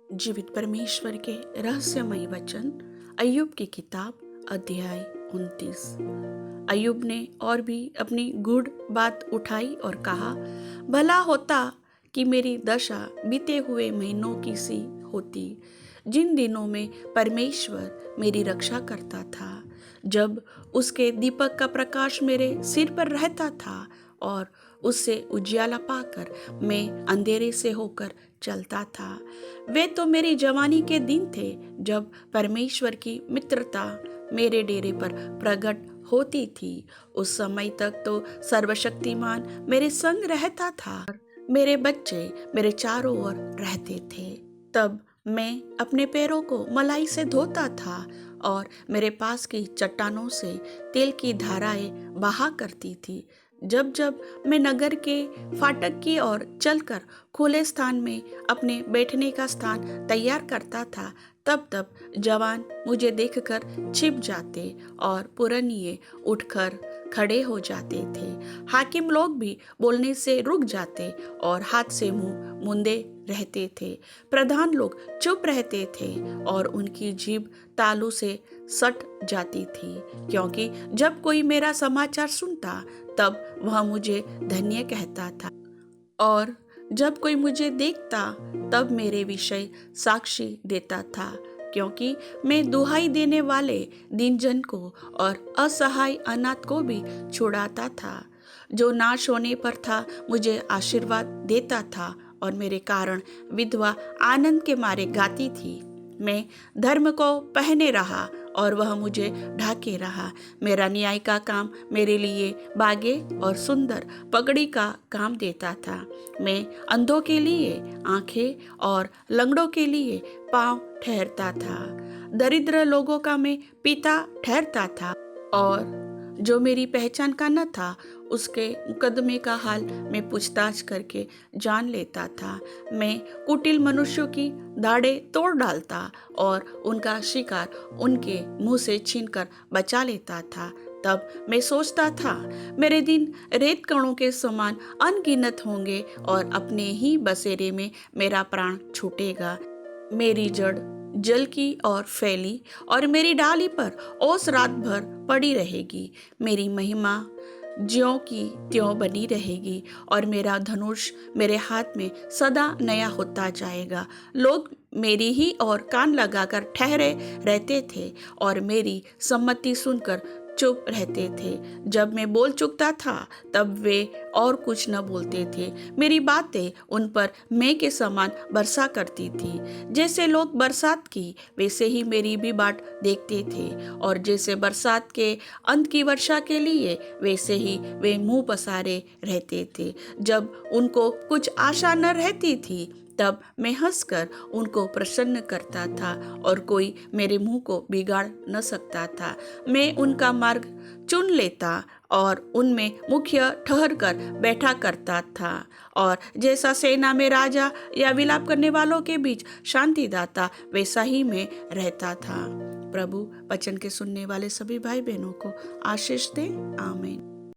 जीवित परमेश्वर के रहस्यमयी वचन अय्यूब की किताब अध्याय 29। अय्यूब ने और भी अपनी गूढ़ बात उठाई और कहा, भला होता कि मेरी दशा बीते हुए महीनों की सी होती, जिन दिनों में परमेश्वर मेरी रक्षा करता था, जब उसके दीपक का प्रकाश मेरे सिर पर रहता था और उससे उजियाला पाकर मैं अंधेरे से होकर चलता था। वे तो मेरी जवानी के दिन थे, जब परमेश्वर की मित्रता मेरे डेरे पर प्रकट होती थी। उस समय तक तो सर्वशक्तिमान मेरे संग रहता था, मेरे बच्चे मेरे चारों ओर रहते थे। तब मैं अपने पैरों को मलाई से धोता था और मेरे पास की चट्टानों से तेल की धाराएं बहा करती थी। जब जब मैं नगर के फाटक की ओर चलकर खुले स्थान में अपने बैठने का स्थान तैयार करता था, तब तब जवान मुझे देखकर छिप जाते और पुरनिये उठकर खड़े हो जाते थे। हाकिम लोग भी बोलने से रुक जाते और हाथ से मुंह मूंदे रहते थे। प्रधान लोग चुप रहते थे और उनकी जीभ तालू से सट जाती थी, क्योंकि जब कोई मेरा समाचार सुनता तब वह मुझे धन्य कहता था, और जब कोई मुझे देखता तब मेरे विषय साक्षी देता था, क्योंकि मैं दुहाई देने वाले दीनजन को और असहाय अनाथ को भी छुड़ाता था। जो नाश होने पर था मुझे आशीर्वाद देता था, और मेरे कारण विधवा आनंद के मारे गाती थी। मैं धर्म को पहने रहा और वह मुझे ढाके रहा। मेरा न्याय का काम मेरे लिए बागे और सुंदर पगड़ी का काम देता था। मैं अंधों के लिए आंखें और लंगड़ों के लिए पांव ठहरता था। दरिद्र लोगों का मैं पिता ठहरता था, और जो मेरी पहचान का न था उसके मुकदमे का हाल मैं पूछताछ करके जान लेता था। मैं कुटिल मनुष्यों की दाढ़ें तोड़ डालता और उनका शिकार उनके मुंह से छीनकर बचा लेता था। तब मैं सोचता था, मेरे दिन रेत कणों के समान अनगिनत होंगे और अपने ही बसेरे में मेरा प्राण छूटेगा। मेरी जड़ जल की ओर फैली और मेरी डाली पर ओस रात भर पड़ी रहेगी। मेरी महिमा ज्यों की त्यों बनी रहेगी और मेरा धनुष मेरे हाथ में सदा नया होता जाएगा। लोग मेरी ही ओर कान लगाकर ठहरे रहते थे और मेरी सम्मति सुनकर चुप रहते थे। जब मैं बोल चुकता था तब वे और कुछ न बोलते थे। मेरी बातें उन पर मैं के समान बरसा करती थी। जैसे लोग बरसात की वैसे ही मेरी भी बाट देखते थे, और जैसे बरसात के अंत की वर्षा के लिए वैसे ही वे मुंह पसारे रहते थे। जब उनको कुछ आशा न रहती थी तब मैं हंसकर उनको प्रसन्न करता था, और कोई मेरे मुंह को बिगाड़ न सकता था। मैं उनका मार्ग चुन लेता और उनमें मुख्य ठहर कर बैठा करता था, और जैसा सेना में राजा या विलाप करने वालों के बीच शांतिदाता वैसा ही मैं रहता था। प्रभु वचन के सुनने वाले सभी भाई बहनों को आशीष दे। आमीन।